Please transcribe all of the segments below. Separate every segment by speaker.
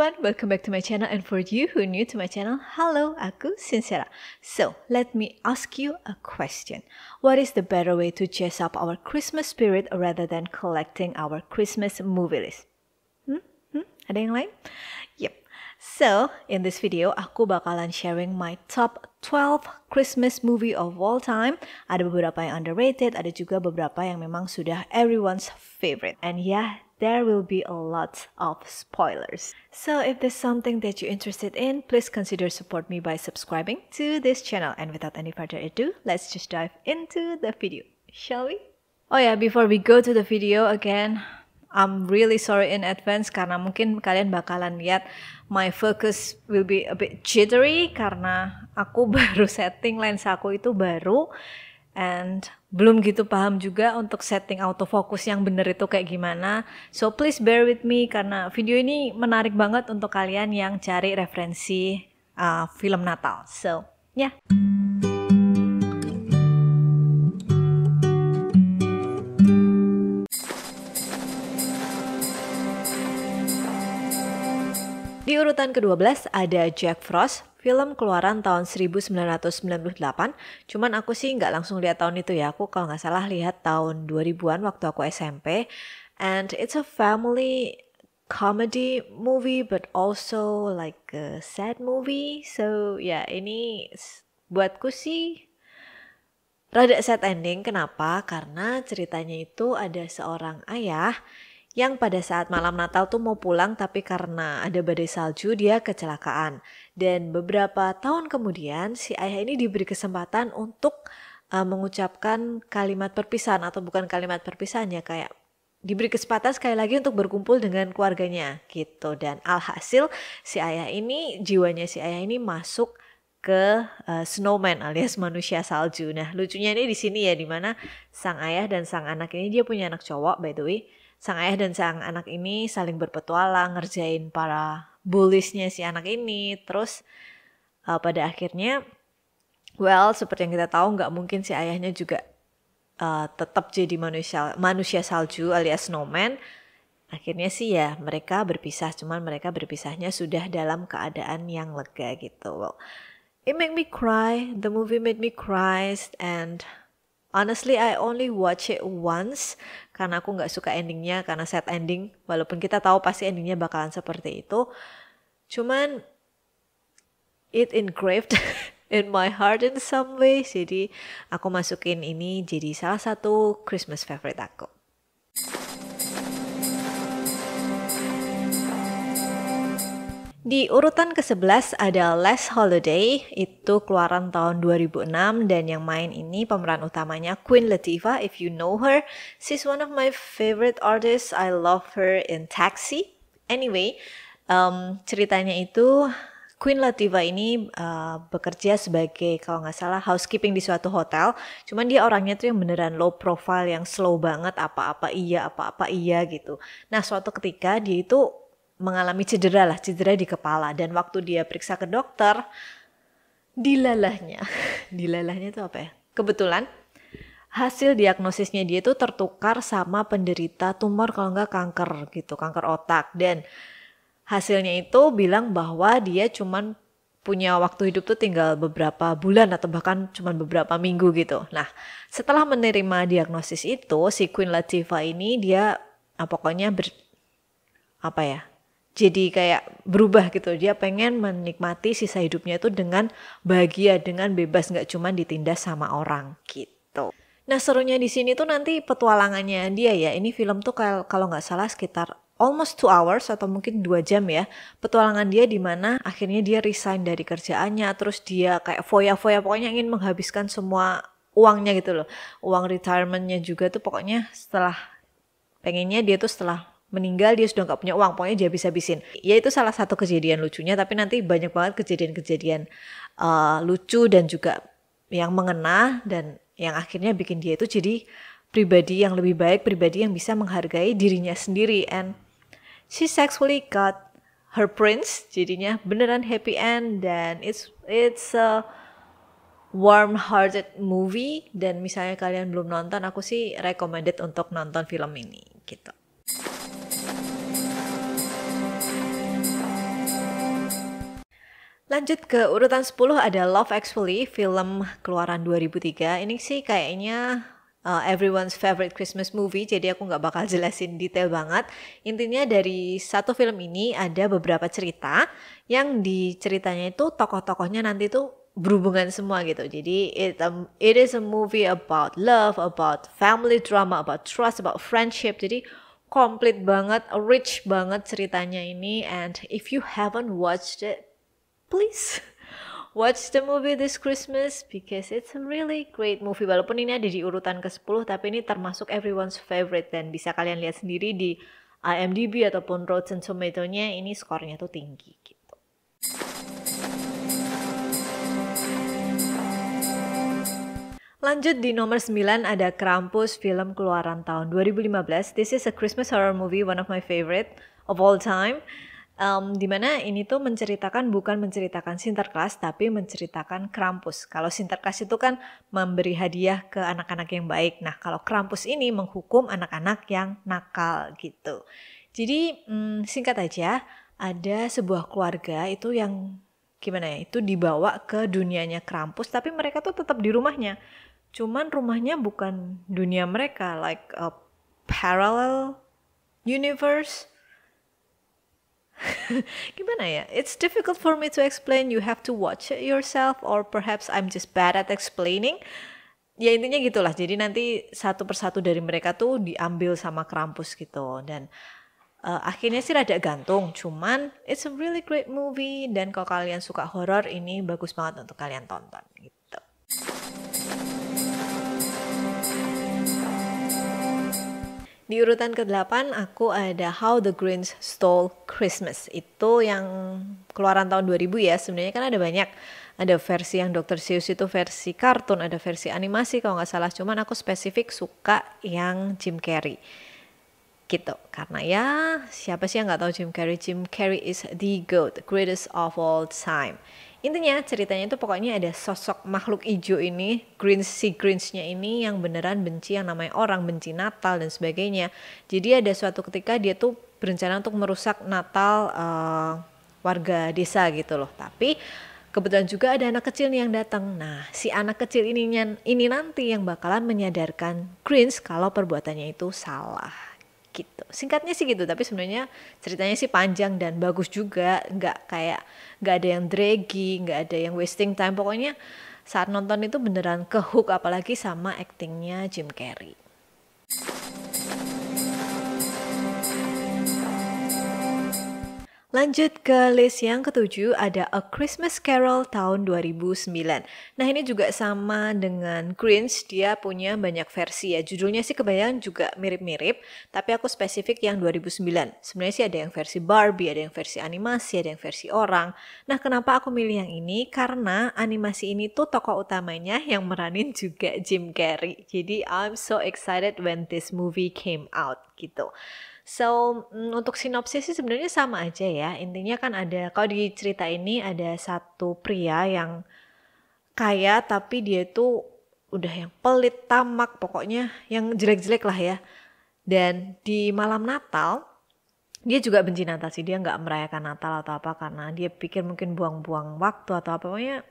Speaker 1: everyone, welcome back to my channel, and for you who new to my channel, halo, aku Sincera. So, let me ask you a question. What is the better way to jazz up our Christmas spirit rather than collecting our Christmas movie list? Ada yang lain? Yep. So, in this video, aku bakalan sharing my top 12 Christmas movie of all time. Ada beberapa yang underrated, ada juga beberapa yang memang sudah everyone's favorite. And yeah, there will be a lot of spoilers. So if there's something that you're interested in, please consider support me by subscribing to this channel. And without any further ado, let's just dive into the video, shall we? Oh yeah, before we go to the video again, I'm really sorry in advance karena mungkin kalian bakalan lihat my focus will be a bit jittery karena aku baru setting lensa aku itu baru and belum gitu paham juga untuk setting autofocus yang bener itu kayak gimana. So please bear with me karena video ini menarik banget untuk kalian yang cari referensi film Natal. So yeah. Di urutan ke-12 ada Jack Frost, film keluaran tahun 1998. Cuman aku sih nggak langsung lihat tahun itu ya, aku kalau nggak salah lihat tahun 2000-an waktu aku SMP. And it's a family comedy movie but also like a sad movie. So ya ini buatku sih rada sad ending. Kenapa? Karena ceritanya itu ada seorang ayah yang pada saat malam Natal tuh mau pulang tapi karena ada badai salju dia kecelakaan. Dan beberapa tahun kemudian si ayah ini diberi kesempatan untuk mengucapkan kalimat perpisahan, atau bukan kalimat perpisahan ya, kayak diberi kesempatan sekali lagi untuk berkumpul dengan keluarganya gitu. Dan alhasil si ayah ini, jiwanya si ayah ini masuk ke snowman alias manusia salju. Nah lucunya ini di sini ya, dimana sang ayah dan sang anak ini, dia punya anak cowok by the way. Sang ayah dan sang anak ini saling berpetualang ngerjain para bulliesnya si anak ini. Terus pada akhirnya, well seperti yang kita tahu nggak mungkin si ayahnya juga tetap jadi manusia salju alias snowman. Akhirnya sih ya mereka berpisah, cuman mereka berpisahnya sudah dalam keadaan yang lega gitu. Well, it made me cry, the movie made me cry, and honestly, I only watch it once karena aku nggak suka endingnya, karena sad ending. Walaupun kita tahu pasti endingnya bakalan seperti itu. Cuman, it engraved in my heart in some way. Jadi, aku masukin ini jadi salah satu Christmas favorite aku. Di urutan ke-11 ada Last Holiday, itu keluaran tahun 2006 dan yang main ini pemeran utamanya Queen Latifah. If you know her, she's one of my favorite artists. I love her in Taxi. Anyway, ceritanya itu Queen Latifah ini bekerja sebagai, kalau nggak salah, housekeeping di suatu hotel. Cuman dia orangnya tuh yang beneran low profile, yang slow banget, apa-apa iya gitu. Nah suatu ketika dia itu mengalami cedera di kepala, dan waktu dia periksa ke dokter, dilalahnya itu apa ya? Kebetulan hasil diagnosisnya dia itu tertukar sama penderita tumor, kalau nggak kanker gitu, kanker otak. Dan hasilnya itu bilang bahwa dia cuman punya waktu hidup tuh tinggal beberapa bulan atau bahkan cuman beberapa minggu gitu. Nah setelah menerima diagnosis itu, si Queen Latifah ini dia pokoknya jadi kayak berubah gitu. Dia pengen menikmati sisa hidupnya itu dengan bahagia, dengan bebas, nggak cuma ditindas sama orang gitu. Nah serunya di sini tuh nanti petualangannya dia ya. Ini film tuh kalau nggak salah sekitar almost 2 hours atau mungkin 2 jam ya. Petualangan dia di mana akhirnya dia resign dari kerjaannya. Terus dia kayak foya-foya, pokoknya ingin menghabiskan semua uangnya gitu loh. Uang retirementnya juga tuh pokoknya pengennya dia tuh setelah meninggal dia sudah nggak punya uang, pokoknya dia habis-habisin. Ya itu salah satu kejadian lucunya, tapi nanti banyak banget kejadian-kejadian lucu dan juga yang mengena, dan yang akhirnya bikin dia itu jadi pribadi yang lebih baik, pribadi yang bisa menghargai dirinya sendiri. And she sexually got her prince, jadinya beneran happy end, dan it's a warm-hearted movie. Dan misalnya kalian belum nonton, aku sih recommended untuk nonton film ini gitu. Lanjut ke urutan 10 ada Love Actually, film keluaran 2003. Ini sih kayaknya everyone's favorite Christmas movie, jadi aku nggak bakal jelasin detail banget. Intinya dari satu film ini ada beberapa cerita yang di ceritanya itu tokoh-tokohnya nanti tuh berhubungan semua gitu. Jadi it is a movie about love, about family drama, about trust, about friendship. Jadi komplit banget, rich banget ceritanya ini. And if you haven't watched it, please watch the movie this Christmas because it's a really great movie. Walaupun ini ada di urutan ke-10, tapi ini termasuk everyone's favorite dan bisa kalian lihat sendiri di IMDb ataupun Rotten Tomato-nya, ini skornya tuh tinggi gitu. Lanjut di nomor 9 ada Krampus, film keluaran tahun 2015. This is a Christmas horror movie, one of my favorite of all time. Dimana ini tuh bukan menceritakan Sinterklas, tapi menceritakan Krampus. Kalau Sinterklas itu kan memberi hadiah ke anak-anak yang baik. Nah, kalau Krampus ini menghukum anak-anak yang nakal gitu. Jadi singkat aja, ada sebuah keluarga itu yang itu dibawa ke dunianya Krampus, tapi mereka tuh tetap di rumahnya. Cuman rumahnya bukan dunia mereka, like a parallel universe. Gimana ya? It's difficult for me to explain. You have to watch it yourself, or perhaps I'm just bad at explaining. Ya intinya gitulah. Jadi nanti satu persatu dari mereka tuh diambil sama Krampus gitu. Dan akhirnya sih rada gantung. Cuman it's a really great movie. Dan kalau kalian suka horror, ini bagus banget untuk kalian tonton gitu. Di urutan ke-8 aku ada How the Grinch Stole Christmas. Itu yang keluaran tahun 2000 ya. Sebenarnya kan ada banyak. Ada versi yang Dr. Seuss itu versi kartun, ada versi animasi kalau nggak salah. Cuman aku spesifik suka yang Jim Carrey. Gitu. Karena ya siapa sih yang nggak tahu Jim Carrey? Jim Carrey is the GOAT, greatest of all time. Intinya ceritanya itu pokoknya ada sosok makhluk hijau ini, si Grinch-nya ini yang beneran benci yang namanya orang, benci Natal dan sebagainya. Jadi ada suatu ketika dia tuh berencana untuk merusak Natal warga desa gitu loh. Tapi kebetulan juga ada anak kecil nih yang datang. Nah, si anak kecil ini nanti yang bakalan menyadarkan Grinch kalau perbuatannya itu salah. Gitu. Singkatnya sih gitu, tapi sebenarnya ceritanya sih panjang dan bagus juga, nggak ada yang draggy, nggak ada yang wasting time. Pokoknya saat nonton itu beneran ke hook, apalagi sama aktingnya Jim Carrey. Lanjut ke list yang ke-7 ada A Christmas Carol tahun 2009. Nah ini juga sama dengan Grinch, dia punya banyak versi ya. Judulnya sih kebanyakan juga mirip-mirip, tapi aku spesifik yang 2009. Sebenarnya sih ada yang versi Barbie, ada yang versi animasi, ada yang versi orang. Nah kenapa aku milih yang ini? Karena animasi ini tuh tokoh utamanya yang meranin juga Jim Carrey. Jadi I'm so excited when this movie came out gitu. So, untuk sinopsis sih sebenarnya sama aja ya. Intinya kan kalau di cerita ini ada satu pria yang kaya tapi dia itu udah yang pelit, tamak, pokoknya yang jelek-jelek lah ya. Dan di malam Natal, dia juga benci Natal sih. Dia nggak merayakan Natal atau apa karena dia pikir mungkin buang-buang waktu atau apa. Pokoknya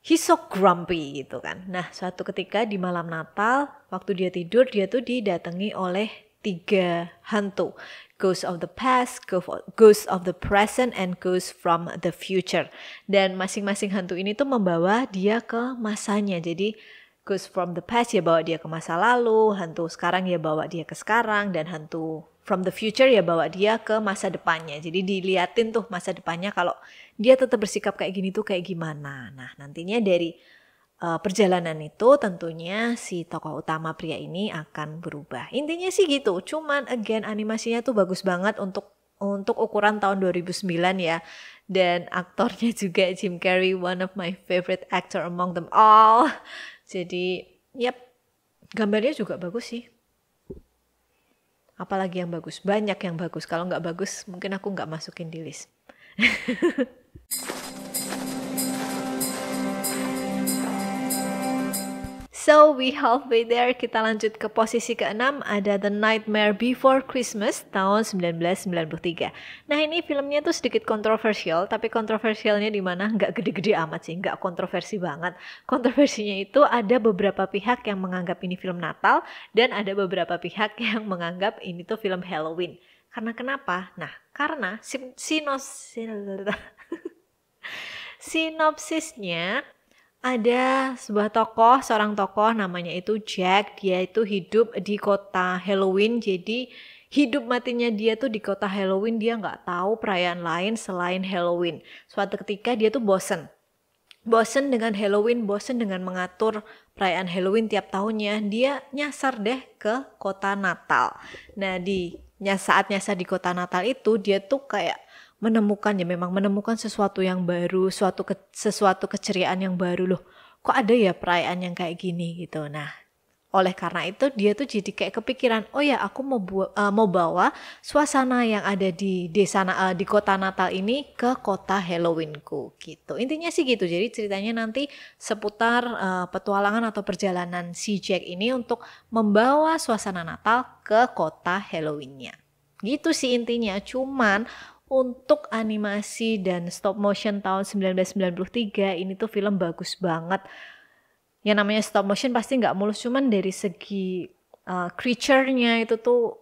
Speaker 1: he's so grumpy gitu kan. Nah, suatu ketika di malam Natal, waktu dia tidur, dia tuh didatangi oleh 3 hantu. Ghost of the past, ghost of the present, and ghost from the future. Dan masing-masing hantu ini tuh membawa dia ke masanya. Jadi ghost from the past ya bawa dia ke masa lalu, hantu sekarang ya bawa dia ke sekarang, dan hantu from the future ya bawa dia ke masa depannya. Jadi diliatin tuh masa depannya kalau dia tetap bersikap kayak gini tuh kayak gimana. Nah nantinya dari perjalanan itu tentunya si tokoh utama pria ini akan berubah. Intinya sih gitu. Cuman again animasinya tuh bagus banget untuk ukuran tahun 2009 ya. Dan aktornya juga Jim Carrey, one of my favorite actor among them all. Jadi, gambarnya juga bagus sih. Apalagi yang bagus? Banyak yang bagus. Kalau nggak bagus, mungkin aku nggak masukin di list. So we halfway there, kita lanjut ke posisi ke-6, ada The Nightmare Before Christmas tahun 1993. Nah ini filmnya tuh sedikit kontroversial, tapi kontroversialnya di mana nggak gede-gede amat sih, nggak kontroversi banget. Kontroversinya itu ada beberapa pihak yang menganggap ini film Natal, dan ada beberapa pihak yang menganggap ini tuh film Halloween. Karena kenapa? Nah, karena sinopsisnya ada seorang tokoh namanya itu Jack. Dia itu hidup di kota Halloween, jadi hidup matinya dia tuh di kota Halloween, dia nggak tahu perayaan lain selain Halloween. Suatu ketika dia tuh bosen dengan Halloween, bosen dengan mengatur perayaan Halloween tiap tahunnya, dia nyasar deh ke kota Natal. Nah saat nyasar di kota Natal itu, dia tuh kayak menemukan sesuatu yang baru, sesuatu keceriaan yang baru loh. Kok ada ya perayaan yang kayak gini gitu. Nah, oleh karena itu dia tuh jadi kayak kepikiran, oh ya aku mau bawa suasana yang ada di di kota Natal ini ke kota Halloweenku gitu. Intinya sih gitu. Jadi ceritanya nanti seputar petualangan atau perjalanan si Jack ini untuk membawa suasana Natal ke kota Halloweennya. Gitu sih intinya. Cuman untuk animasi dan stop motion tahun 1993 ini tuh film bagus banget. Yang namanya stop motion pasti nggak mulus, cuman dari segi creature-nya itu tuh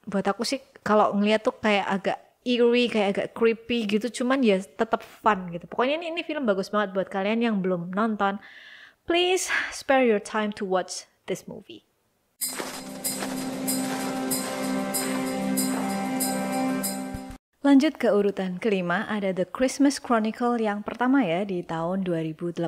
Speaker 1: buat aku sih kalau ngeliat tuh kayak agak eerie, kayak agak creepy gitu, cuman ya tetap fun gitu. Pokoknya ini film bagus banget buat kalian yang belum nonton. Please spare your time to watch this movie. Lanjut ke urutan kelima, ada The Christmas Chronicle yang pertama ya di tahun 2018.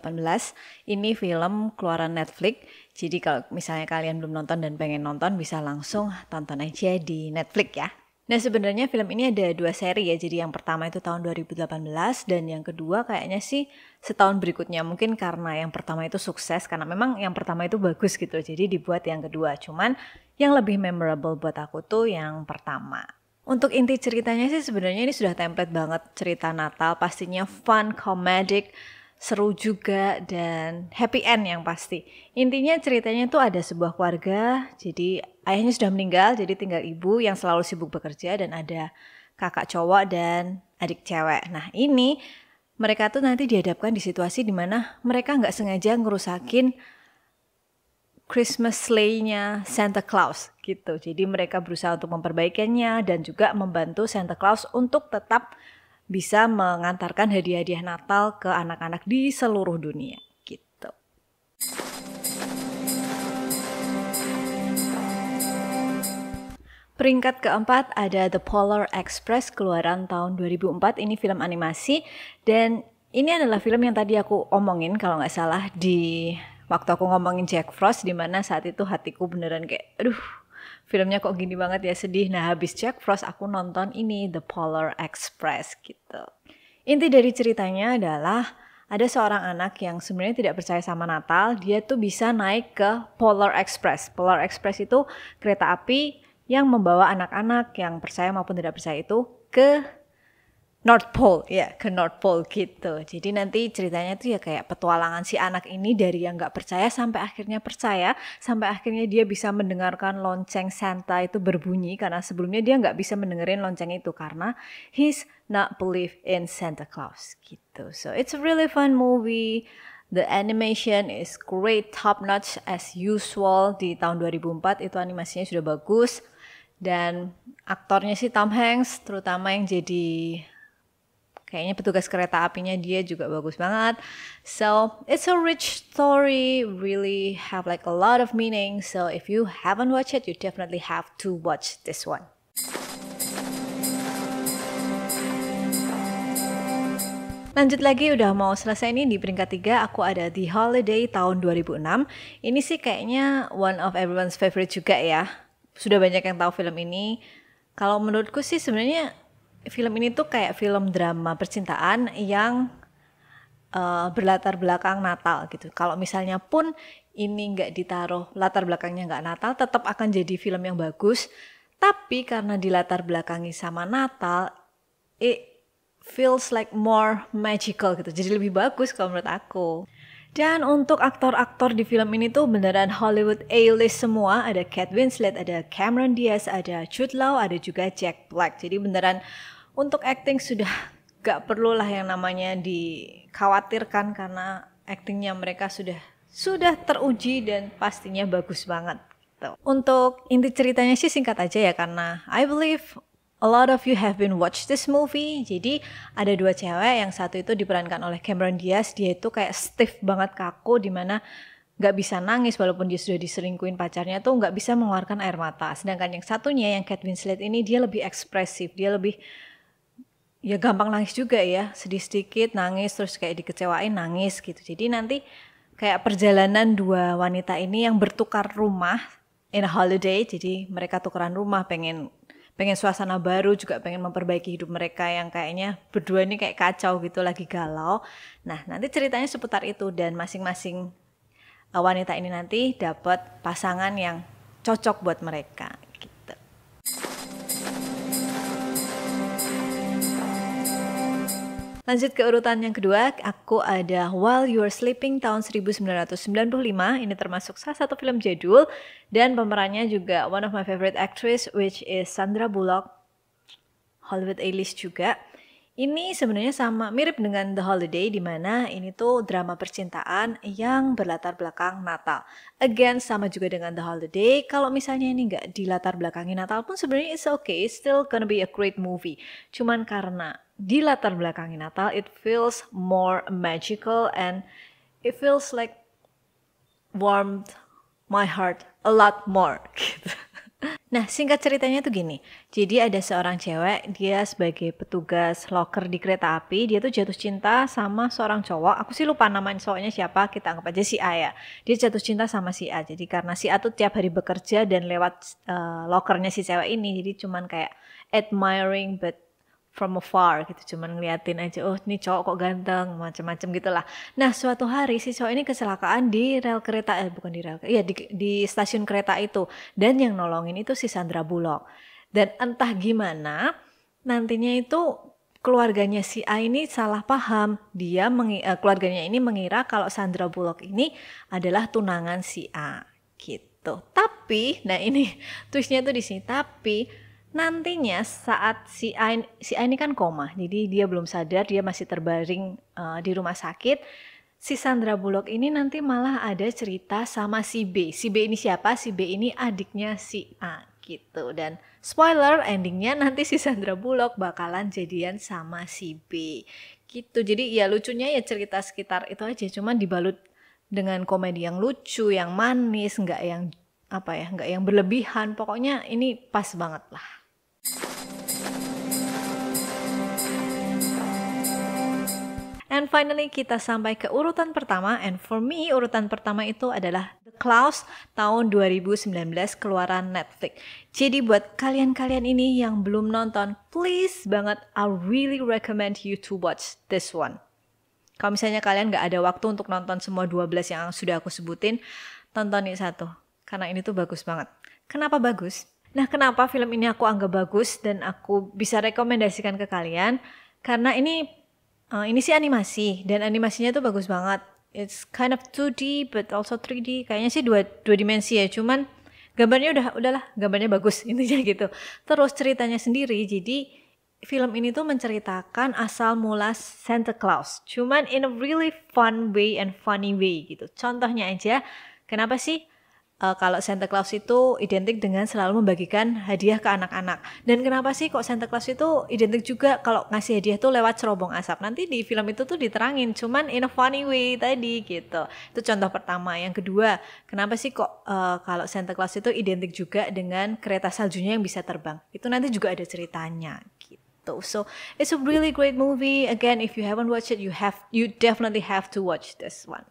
Speaker 1: Ini film keluaran Netflix, jadi kalau misalnya kalian belum nonton dan pengen nonton bisa langsung tonton aja di Netflix ya. Nah sebenarnya film ini ada 2 seri ya, jadi yang pertama itu tahun 2018 dan yang kedua kayaknya sih setahun berikutnya. Mungkin karena yang pertama itu sukses, karena memang yang pertama itu bagus gitu, jadi dibuat yang kedua. Cuman yang lebih memorable buat aku tuh yang pertama. Untuk inti ceritanya sih sebenarnya ini sudah template banget cerita Natal, pastinya fun, comedic, seru juga, dan happy end yang pasti. Intinya ceritanya tuh ada sebuah keluarga, jadi ayahnya sudah meninggal, jadi tinggal ibu yang selalu sibuk bekerja, dan ada kakak cowok dan adik cewek. Nah ini mereka tuh nanti dihadapkan di situasi dimana mereka nggak sengaja ngerusakin Christmas sleigh-nya Santa Claus gitu. Jadi mereka berusaha untuk memperbaikinya dan juga membantu Santa Claus untuk tetap bisa mengantarkan hadiah-hadiah Natal ke anak-anak di seluruh dunia gitu. Peringkat keempat ada The Polar Express keluaran tahun 2004. Ini film animasi dan ini adalah film yang tadi aku omongin kalau nggak salah di waktu aku ngomongin Jack Frost, dimana saat itu hatiku beneran kayak aduh filmnya kok gini banget ya, sedih. Nah habis Jack Frost aku nonton ini The Polar Express gitu. Inti dari ceritanya adalah ada seorang anak yang sebenarnya tidak percaya sama Natal. Dia tuh bisa naik ke Polar Express. Polar Express itu kereta api yang membawa anak-anak yang percaya maupun tidak percaya itu ke North Pole, ya ke North Pole gitu. Jadi nanti ceritanya tuh ya kayak petualangan si anak ini dari yang gak percaya sampai akhirnya percaya, sampai akhirnya dia bisa mendengarkan lonceng Santa itu berbunyi, karena sebelumnya dia gak bisa mendengerin lonceng itu karena he's not believe in Santa Claus gitu. So it's a really fun movie. The animation is great, top notch as usual. Di tahun 2004 itu animasinya sudah bagus. Dan aktornya sih Tom Hanks, terutama yang jadi kayaknya petugas kereta apinya dia juga bagus banget. So it's a rich story, really have like a lot of meaning. So if you haven't watched it, you definitely have to watch this one. Lanjut lagi, udah mau selesai nih. Di peringkat 3 aku ada The Holiday tahun 2006. Ini sih kayaknya one of everyone's favorite juga ya. Sudah banyak yang tahu film ini. Kalau menurutku sih sebenarnya film ini tuh kayak film drama percintaan yang berlatar belakang Natal gitu. Kalau misalnya pun ini nggak ditaruh latar belakangnya nggak Natal, tetap akan jadi film yang bagus. Tapi karena dilatar belakangi sama Natal, it feels like more magical gitu. Jadi lebih bagus kalau menurut aku. Dan untuk aktor-aktor di film ini tuh beneran Hollywood A-list semua. Ada Kate Winslet, ada Cameron Diaz, ada Jude Law, ada juga Jack Black. Jadi beneran untuk acting sudah gak perlu lah yang namanya dikhawatirkan karena actingnya mereka sudah teruji dan pastinya bagus banget. Gitu. Untuk inti ceritanya sih singkat aja ya karena I believe a lot of you have been watch this movie. Jadi ada dua cewek, yang satu itu diperankan oleh Cameron Diaz. Dia itu kayak stiff banget, kaku, dimana gak bisa nangis walaupun dia sudah diselingkuhin pacarnya tuh gak bisa mengeluarkan air mata. Sedangkan yang satunya, yang Kate Winslet ini, dia lebih ekspresif. Dia lebih, ya gampang nangis juga ya. Sedih sedikit, nangis, terus kayak dikecewain, nangis gitu. Jadi nanti kayak perjalanan dua wanita ini yang bertukar rumah in a holiday. Jadi mereka tukeran rumah, pengen suasana baru, juga pengen memperbaiki hidup mereka yang kayaknya berdua ini kayak kacau gitu, lagi galau. Nah, nanti ceritanya seputar itu dan masing-masing wanita ini nanti dapat pasangan yang cocok buat mereka gitu. Lanjut ke urutan yang kedua, aku ada While You Were Sleeping tahun 1995. Ini termasuk salah satu film jadul dan pemerannya juga one of my favorite actress which is Sandra Bullock, Hollywood A-list juga. Ini sebenarnya sama mirip dengan The Holiday, di mana ini tuh drama percintaan yang berlatar belakang Natal. Again, sama juga dengan The Holiday. Kalau misalnya ini nggak dilatar belakangi Natal pun sebenarnya it's okay, it's still gonna be a great movie. Cuman karena dilatar belakangi Natal, it feels more magical and it feels like warmed my heart a lot more. Gitu. Nah, singkat ceritanya tuh gini. Jadi ada seorang cewek, dia sebagai petugas locker di kereta api, dia tuh jatuh cinta sama seorang cowok. Aku sih lupa namanya cowoknya siapa, kita anggap aja si A ya. Dia jatuh cinta sama si A. Jadi karena si A tuh tiap hari bekerja dan lewat lockernya si cewek ini, jadi cuman kayak admiring but from afar gitu, cuman ngeliatin aja, oh ini cowok kok ganteng, macam-macam gitulah. Nah, suatu hari si cowok ini kecelakaan di rel kereta, bukan di rel, ya di stasiun kereta itu, dan yang nolongin itu si Sandra Bullock. Dan entah gimana, nantinya itu keluarganya si A ini salah paham, keluarganya ini mengira kalau Sandra Bullock ini adalah tunangan si A gitu. Tapi, nah ini twistnya tuh di sini, tapi nantinya saat si A ini kan koma, jadi dia belum sadar, dia masih terbaring di rumah sakit. Si Sandra Bullock ini nanti malah ada cerita sama si B. Si B ini siapa? Si B ini adiknya si A gitu. Dan spoiler, endingnya nanti si Sandra Bullock bakalan jadian sama si B gitu. Jadi ya lucunya ya cerita sekitar itu aja, cuman dibalut dengan komedi yang lucu, yang manis, nggak yang berlebihan. Pokoknya ini pas banget lah. And finally kita sampai ke urutan pertama, and for me urutan pertama itu adalah The Klaus tahun 2019 keluaran Netflix. Jadi buat kalian-kalian ini yang belum nonton, please banget, I really recommend you to watch this one. Kalau misalnya kalian gak ada waktu untuk nonton semua 12 yang sudah aku sebutin, tonton ini satu, karena ini tuh bagus banget. Kenapa bagus? Nah, kenapa film ini aku anggap bagus dan aku bisa rekomendasikan ke kalian? Karena ini sih animasi, dan animasinya tuh bagus banget. It's kind of 2D but also 3D. Kayaknya sih dua dimensi ya, cuman gambarnya udahlah, gambarnya bagus intinya gitu. Terus ceritanya sendiri, jadi film ini tuh menceritakan asal mula Santa Claus, cuman in a really fun way and funny way gitu. Contohnya aja, kenapa sih kalau Santa Claus itu identik dengan selalu membagikan hadiah ke anak-anak. Dan kenapa sih kok Santa Claus itu identik juga kalau ngasih hadiah tuh lewat cerobong asap. Nanti di film itu tuh diterangin, cuman in a funny way tadi gitu. Itu contoh pertama. Yang kedua, kenapa sih kok kalau Santa Claus itu identik juga dengan kereta saljunya yang bisa terbang. Itu nanti juga ada ceritanya gitu. So it's a really great movie. Again, if you haven't watched it, you definitely have to watch this one.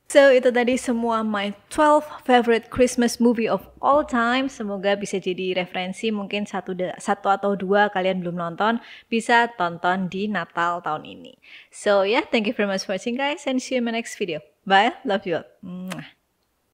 Speaker 1: So itu tadi semua my 12 favorite Christmas movie of all time. Semoga bisa jadi referensi, mungkin satu atau dua kalian belum nonton, bisa tonton di Natal tahun ini. So yeah, thank you very much for watching guys, and see you in my next video. Bye, love you all.